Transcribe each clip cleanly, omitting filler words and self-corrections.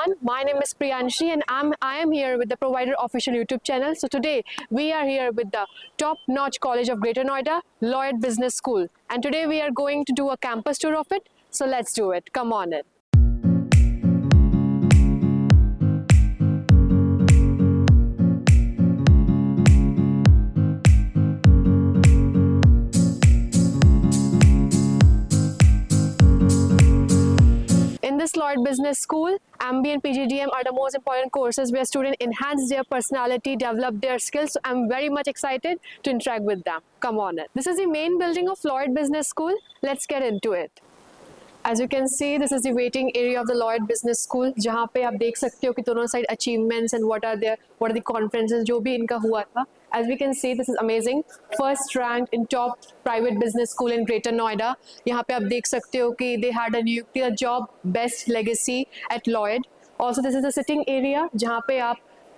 everyone, my name is Priyanshi and I am here with the Provider official YouTube channel. So today we are here with the top-notch college of Greater Noida, Lloyd Business School, and today we are going to do a campus tour of it. So let's do it. Come on in. In this Lloyd Business School, MBA and PGDM are the most important courses where students enhance their personality, develop their skills. So I'm very much excited to interact with them. Come on in. This is the main building of Lloyd Business School. Let's get into it. As you can see, this is the waiting area of the Lloyd Business School, जहाँ पे आप देख सकते हो कि दोनों side achievements and what are the conferences जो भी इनका हुआ था. As we can see, this is amazing. First ranked in top private business school in Greater Noida. यहाँ पे आप देख सकते हो कि they had a nuclear job, best legacy at Lloyd. Also, this is the sitting area जहाँ पे आप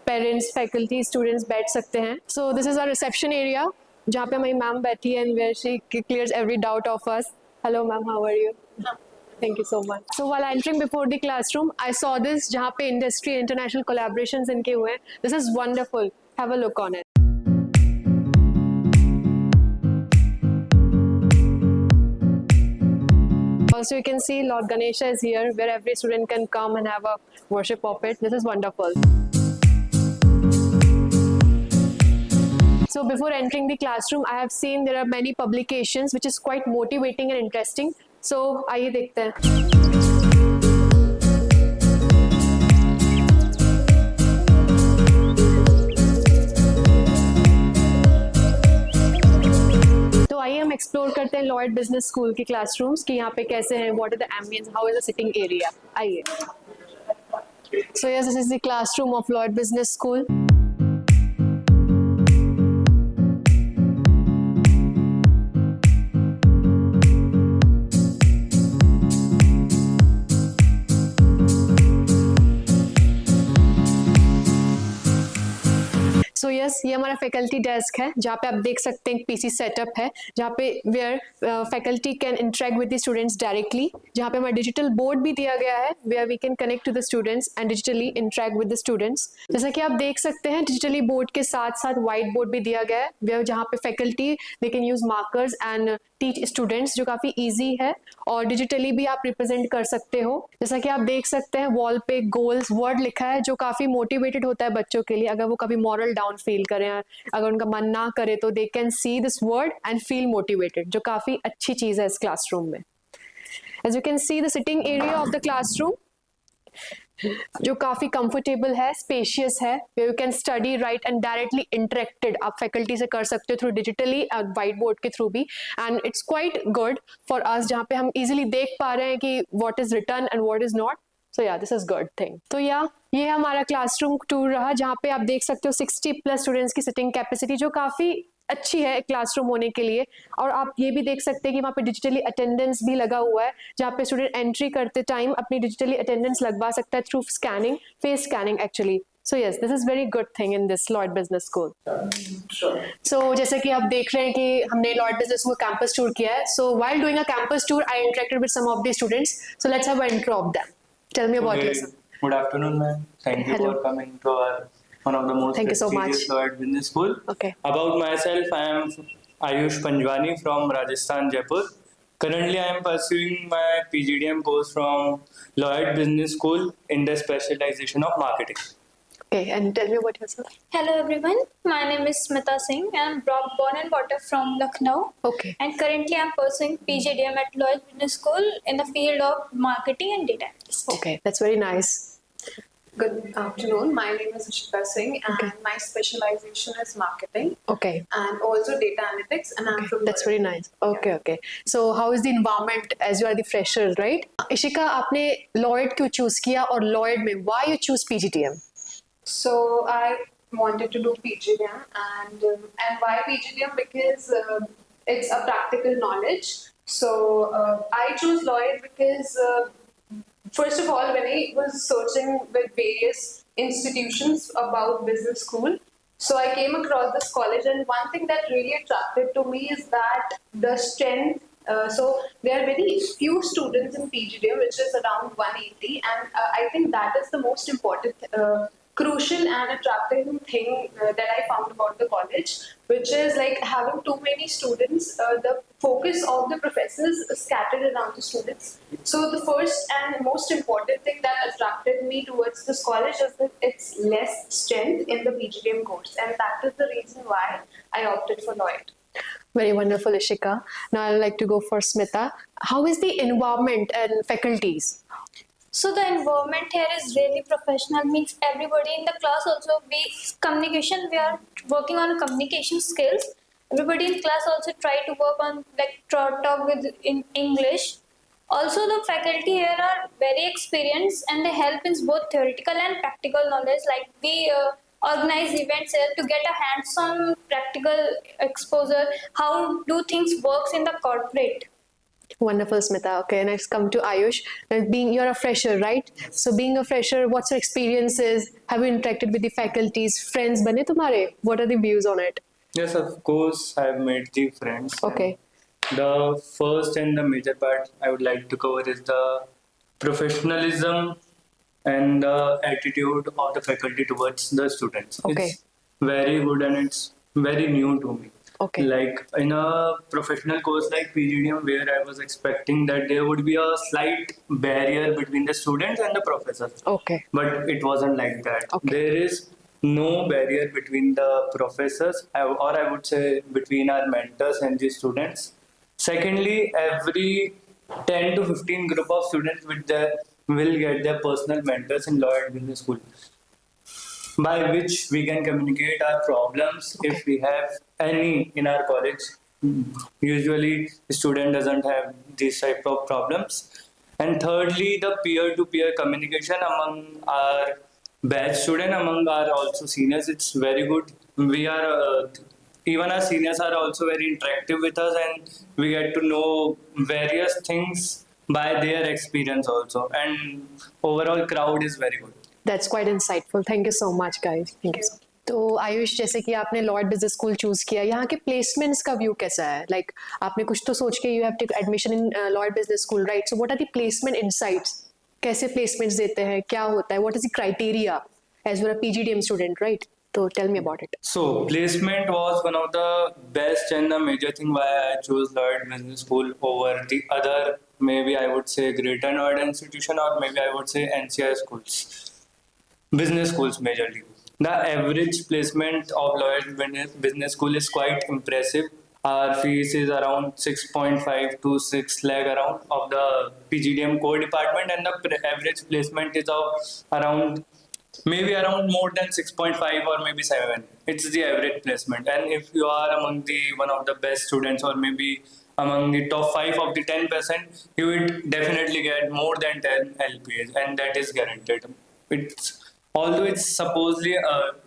parents, faculty, students बैठ सकते हैं. So this is our reception area जहाँ पे हमारी मैम बैठी है and where she clears every doubt of us. Hello ma'am, how are you? Thank you so much. So while entering before the classroom, I saw this जहाँ पे industry international collaborations इनके हुए हैं. This is wonderful. Have a look on it. Also, you can see Lord Ganesha is here, where every student can come and have a worship of it. This is wonderful. So before entering the classroom, I have seen there are many publications, which is quite motivating and interesting. So आइए देखते हैं. तो आइए हम explore करते हैं Lloyd business school की classrooms कि यहाँ पे कैसे हैं, what is the ambience, how is the sitting area. आइए. So yes, this is the classroom of Lloyd Business School. So yes, ये हमारा फैकल्टी डेस्क है जहाँ पे आप देख सकते हैं पीसी सेटअप है जहाँ पे where faculty can interact with the students directly, जहाँ पे हमारा डिजिटल बोर्ड भी दिया गया है where we can connect to the students and digitally interact with the students. जैसा कि आप देख सकते हैं डिजिटली बोर्ड के साथ साथ व्हाइट बोर्ड भी दिया गया है वेयर जहाँ पे faculty they can use markers and teach students, जो काफ़ी ईजी है और डिजिटली भी आप रिप्रेजेंट कर सकते हो. जैसा कि आप देख सकते हैं वॉल पे गोल्स वर्ड लिखा है जो काफ़ी मोटिवेटेड होता है बच्चों के लिए. अगर वो कभी मॉरल डाउन फील करें, अगर उनका मन ना करे तो they can see this word and feel motivated, जो काफ़ी अच्छी चीज़ है इस क्लासरूम में. As you can see the sitting area of the classroom जो काफ़ी कंफर्टेबल है, स्पेशियस है, you can study right and directly interacted आप फैकल्टी से कर सकते हो थ्रू डिजिटली वाइट बोर्ड के थ्रू भी. And it's quite good for us जहाँ पे हम इजीली देख पा रहे हैं कि what is written and what is not. So yeah this is good thing. तो या ये हमारा क्लासरूम टूर रहा जहाँ पे आप देख सकते हो 60+ स्टूडेंट्स की सिटिंग कैपेसिटी जो काफ़ी अच्छी है क्लासरूम होने के लिए. और आप ये भी देख सकते हैं कि वहाँ पे डिजिटली अटेंडेंस भी लगा हुआ है जहाँ पे स्टूडेंट एंट्री करते टाइम अपनी डिजिटली अटेंडेंस लगवा सकता है through scanning, face scanning actually. So yes, this is very good thing in this Lloyd Business School. Sure. So जैसे कि आप देख रहे हैं कि हमने Lloyd Business School campus tour किया है. So while doing a campus tour, I interacted with some of the students. So let's have an intro of them. Tell me about yourself. Good afternoon, ma'am. Thank you for coming to one of the most prestigious Lloyd Business School. Okay. About myself, I am Ayush Panjwani from Rajasthan, Jaipur. Currently, I am pursuing my PGDM course from Lloyd Business School in the specialization of marketing. Okay, and tell me about yourself. Hello everyone, my name is Smita Singh and I'm born and brought up from Lucknow. Okay. And currently I'm pursuing PGDM at Lloyd Business School in the field of marketing and data analyst. Okay, that's very nice. Good afternoon. My name is Ishita Singh and my specialization is marketing. Okay. And also data analytics and I'm from That's very nice. Okay, okay. So how is the environment as you are the freshers, right? Ishika, आपने Lloyd क्यों choose किया और Lloyd में why you choose PGDM? So I wanted to do PGDM and why PGDM? Because it's a practical knowledge. So I chose Lloyd because first of all, when I was searching with various institutions about business school, so I came across this college and one thing that really attracted to me is that the strength So there are very few students in PGDM, which is around 180, and I think that is the most important, crucial and attractive thing that I found about the college, which is like having too many students. The focus of the professors is scattered around the students. So the first and most important thing that attracted me towards this college is that it's less strength in the PGDM course, and that is the reason why I opted for Lloyd. Very wonderful, Ishika. Now I'd like to go for Smita. How is the environment and faculties? So the environment here is really professional. Means everybody in the class also communication. We are working on communication skills. Everybody in class also try to work on like talk with in English. Also, the faculty here are very experienced and they help in both theoretical and practical knowledge. Like we organize events here to get a hands-on practical exposure. How do things works in the corporate? Wonderful, Smita. Okay, next come to Ayush. Now, you're a fresher, right? So being a fresher, what's your experiences? Have you interacted with the faculties? Friends bane tumhare? What are the views on it? Yes, of course, I've made the friends. Okay. The first and the major part I would like to cover is the professionalism and the attitude of the faculty towards the students. Okay. It's very good and it's very new to me. Okay. Like in a professional course like PGDM, where I was expecting that there would be a slight barrier between the students and the professors. Okay. But it wasn't like that. Okay. There is no barrier between the professors, or I would say between our mentors and the students. Secondly, every 10 to 15 group of students will get their personal mentors in Lloyd Business School, by which we can communicate our problems if we have any in our college. Usually, the student doesn't have these type of problems. And thirdly, the peer-to-peer communication among our batch student, among our also seniors, it's very good. We are even our seniors are also very interactive with us, and we get to know various things by their experience also. And overall, crowd is very good. That's quite insightful. Thank you so much, guys. Thank you. तो आयुष, जैसे कि आपने Lord Business school choose किया, यहाँ के placements का view कैसा है? लाइक आपने कुछ तो सोच के you have take admission in Lord Business School, right? So what are the placement insights? कैसे प्लेसमेंट्स देते हैं? क्या होता है? What is the criteria as were a PGDM student, right? So tell me about it. So placement was one of the best and the major thing why I chose Lloyd Business School over the other, maybe I would say Greater Noida institution, or maybe I would say NCI schools, business schools majorly. The average placement of Lloyd Business School is quite impressive. Our fees is around 6.5 to 6 lakh around of the PGDM core department, and the average placement is of around maybe around more than 6.5 or maybe 7. It's the average placement. And if you are among the one of the best students, or maybe among the top 5 of the 10%, you would definitely get more than 10 LPAs, and that is guaranteed. It's although it's supposedly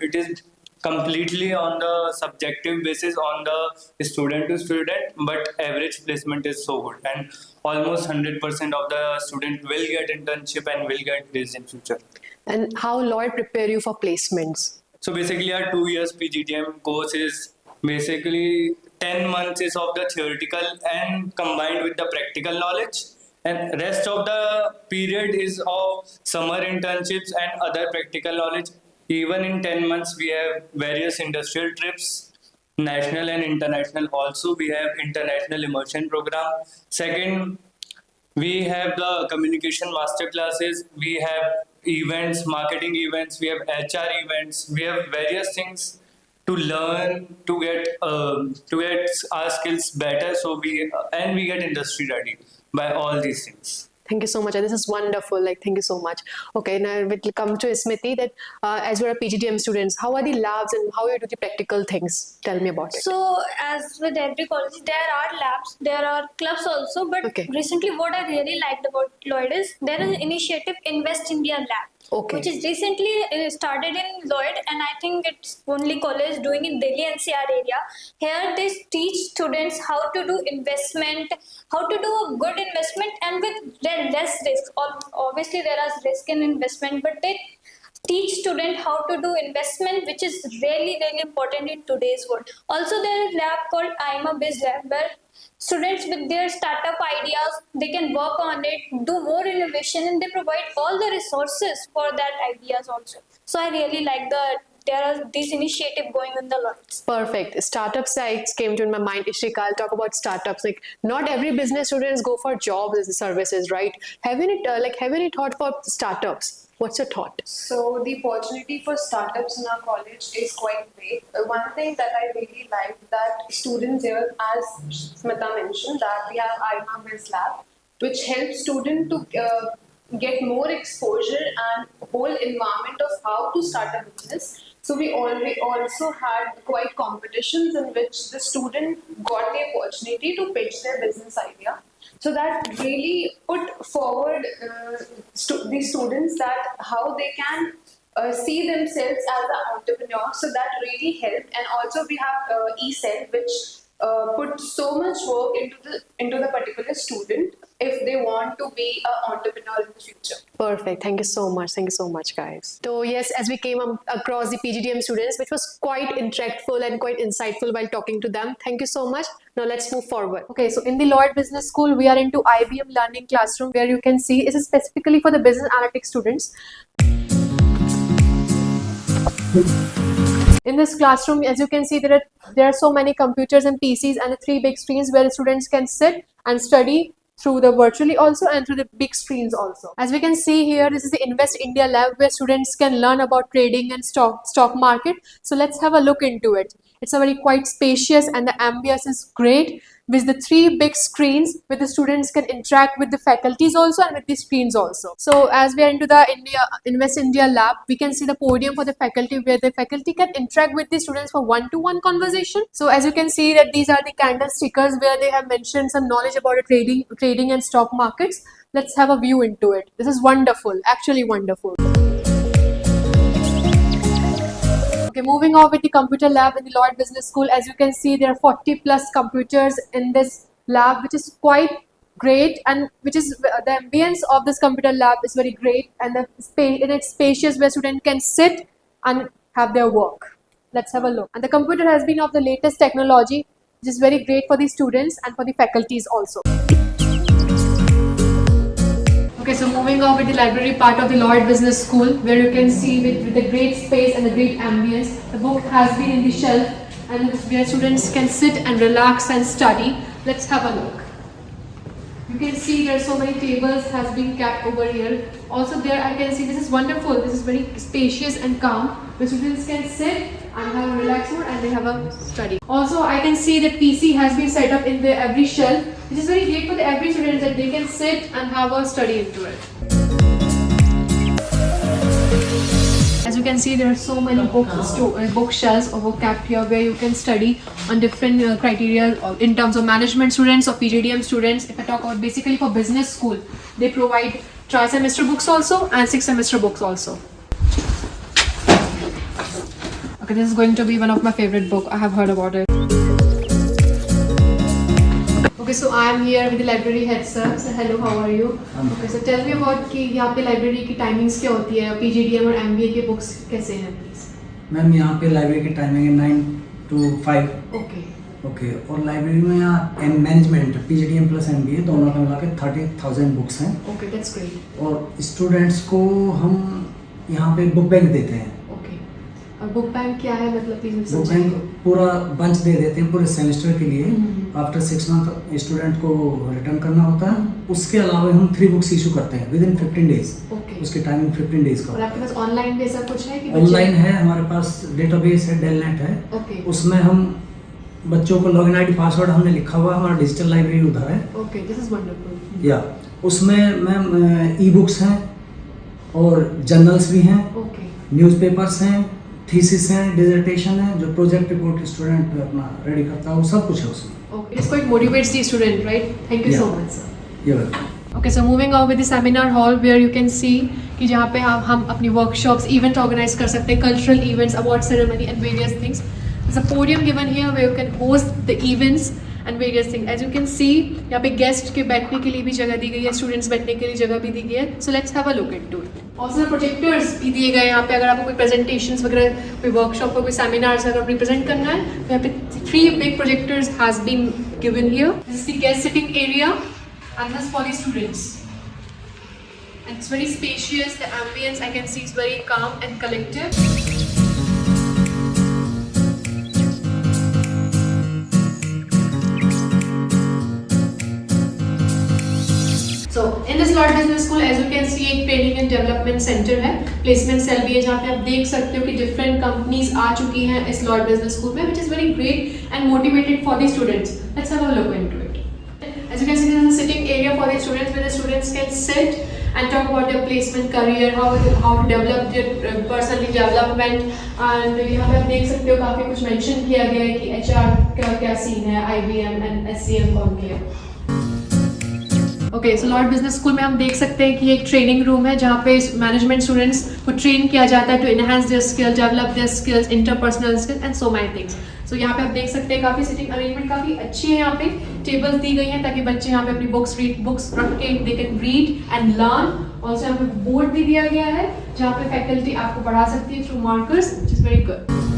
it is completely on the subjective basis on the student to student, but average placement is so good, and almost 100% of the student will get internship and will get this in future. And how Lloyd prepare you for placements? So basically, our 2 years PGDM course is basically 10 months is of the theoretical and combined with the practical knowledge, and rest of the period is of summer internships and other practical knowledge. Even in 10 months, we have various industrial trips, national and international. Also, we have international immersion program. Second, we have the communication master classes. We have events, marketing events. We have HR events. We have various things to learn to get our skills better. So we get industry ready by all these things. Thank you so much. This is wonderful. Like, thank you so much. Okay, now we'll come to Smriti. That as we're a PGDM students, how are the labs and how you do the practical things? Tell me about it. So, as with every college, there are labs, there are clubs also. But Okay. recently, what I really liked about Lloyd is there is an initiative Invest India Lab, Okay. which is recently started in Lloyd, and I think it's only college doing in Delhi NCR area. Here, they teach students how to do investment, how to do a good investment, and with less risk. Obviously, there is risk in investment, but they teach student how to do investment, which is really important in today's world. Also, there is lab called IMA based lab where students with their startup ideas, they can work on it, do more innovation, and they provide all the resources for that ideas also. So I really like there are this initiative going on the Lloyds. Perfect. Startup sites came to my mind. Ishika, I'll talk about startups. Like, not every business students go for jobs as services, right? Have any thought for startups? What's your thought? So the opportunity for startups in our college is quite great. One thing that I really like that students here, as Smita mentioned, that we have IMA Biz Lab, which helps students to get more exposure and whole environment of how to start a business. So we also had quite competitions in which the student got the opportunity to pitch their business idea. So that really put forward the students that how they can see themselves as an entrepreneur. So that really helped. And also we have ECEL, which put so much work into the particular student if they want to be an entrepreneur in the future. Perfect. Thank you so much. Thank you so much, guys. So yes, as we came across the PGDM students, which was quite insightful and quite insightful while talking to them. Thank you so much. Now let's move forward. Okay, so in the Lloyd Business School, we are into IBM Learning Classroom, where you can see this is specifically for the business analytics students. In this classroom, as you can see, there are so many computers and PCs and the 3 big screens where the students can sit and study through the virtually also and through the big screens also. As we can see here, this is the Invest India Lab where students can learn about trading and stock market. So let's have a look into it. It's a very quite spacious and the ambience is great with the 3 big screens where the students can interact with the faculties also and with the screens also. So as we are into the Invest India Lab, we can see the podium for the faculty where the faculty can interact with the students for one-to-one conversation. So as you can see that these are the candle stickers where they have mentioned some knowledge about the trading and stock markets. Let's have a view into it. This is wonderful, actually wonderful. Okay, moving on with the computer lab in the Lloyd Business School. As you can see, there are 40 plus computers in this lab, which is quite great, and which is the ambience of this computer lab is very great, and the space in it's spacious where students can sit and have their work. Let's have a look. And the computer has been of the latest technology, which is very great for the students and for the faculties also. Okay, so moving on with the library part of the Lloyd Business School, where you can see with the great space and the great ambience, the book has been in the shelf and where students can sit and relax and study. Let's have a look. You can see there are so many tables has been kept over here. Also there I can see this is wonderful. This is very spacious and calm where students can sit and have a relaxed mood and they have a study. Also I can see that PC has been set up in the every shelf, which is very great for the every student that they can sit and have a study into it. As you can see, there are so many bookshelves or book kept here where you can study on different criteria in terms of management students or PGDM students. If I talk about basically for business school, they provide tri-semester books also and 6-semester books also. Okay, this is going to be one of my favorite book. I have heard about it. Okay, so I am here with the library head sir. So hello, how are you? Okay, so tell me about कि यहाँ पे library की timings क्या होती है, PGDM और MBA के books कैसे हैं? मैम यहाँ पे लाइब्रेरी की टाइमिंग है 9 to 5. ओके और लाइब्रेरी में यहाँ मैनेजमेंट PGDM प्लस MBA दोनों का मिला के 30,000 बुक्स हैं. Okay, that's great. और स्टूडेंट्स को हम यहाँ पे बुक बैंक देते हैं. और बुक बैंक क्या है मतलब प्लीज बुक बैंक पूरा बंच दे देते हैं पूरे सेमेस्टर के लिए. आफ्टर 6 मंथ स्टूडेंट को रिटर्न करना होता है. उसके अलावा हम 3 बुक्स इशू करते हैं विद इन 15 डेज. उसकी टाइमिंग 15 डेज का. और आपके पास ऑनलाइन भी ऐसा कुछ है कि ऑनलाइन है, हमारे पास डेटाबेस है, डेलनेट है. उसमें हम बच्चों को लॉगिन आईडी पासवर्ड हमने लिखा हुआ है. हमारा डिजिटल लाइब्रेरी उधर है. Okay, this is wonderful. या उसमें मैम ई बुक्स हैं और जर्नल्स भी हैं. न्यूज़पेपर्स हैं, थीसिस हैं, डिसर्टेशन है, जो प्रोजेक्ट रिपोर्ट स्टूडेंट अपना रेडी करता है वो सब कुछ है उसमें. Okay, it's quite motivates the student, right? Thank you so much, sir. You're welcome. Okay, so moving on with the seminar hall where you can see कि जहाँ पे हम अपनी workshops, event organize कर सकते हैं, cultural events, award ceremony and various things. There's a podium given here where you can host the events and various things. As you can see, यहाँ पे गेस्ट के बैठने के लिए भी जगह दी गई है, स्टूडेंट्स बैठने के लिए जगह भी दी गई है. So let's have a look into it. Also projectors भी दिए गए हैं यहाँ पे, अगर आपको कोई प्रेजेंटेशंस वगैरह, कोई वर्कशॉप, कोई सेमिनार्स अगर रिप्रेजेंट करना है तो यहाँ पे 3 big projectors has been given here. This is the guest sitting area and this for the students. And it's very spacious. The ambience I can see is very calm and collective. So in this Lloyd Business School, as you can see, एक training and development centre है, placement cell भी है, जहाँ पे आप देख सकते हो कि डिफरेंट कंपनीज आ चुकी हैं इस लॉयड बिजनेस स्कूल में, which is very great and motivated for the students. Let's have a look into it. As you can see, this is a sitting area for the students where the students can sit and talk about their placement career, how to develop their personal development. And यहाँ पे आप देख सकते हो काफी कुछ mention किया गया है कि HR का क्या सीन है, IBM and SCM कौन के है. ओके, सो लॉयड बिजनेस स्कूल में हम देख सकते हैं कि एक ट्रेनिंग रूम है जहाँ पे मैनेजमेंट स्टूडेंट्स को ट्रेन किया जाता है to enhance their skills, develop their skills, interpersonal skills and so many things. So यहाँ पे आप देख सकते हैं काफ़ी सिटिंग अरेंजमेंट काफ़ी अच्छी है. यहाँ पे टेबल्स दी गई हैं ताकि बच्चे यहाँ पे अपनी बुक्स रख के they can read and learn. Also यहाँ पे बोर्ड भी दिया गया है जहाँ पे फैकल्टी आपको पढ़ा सकती है through markers, which is very good.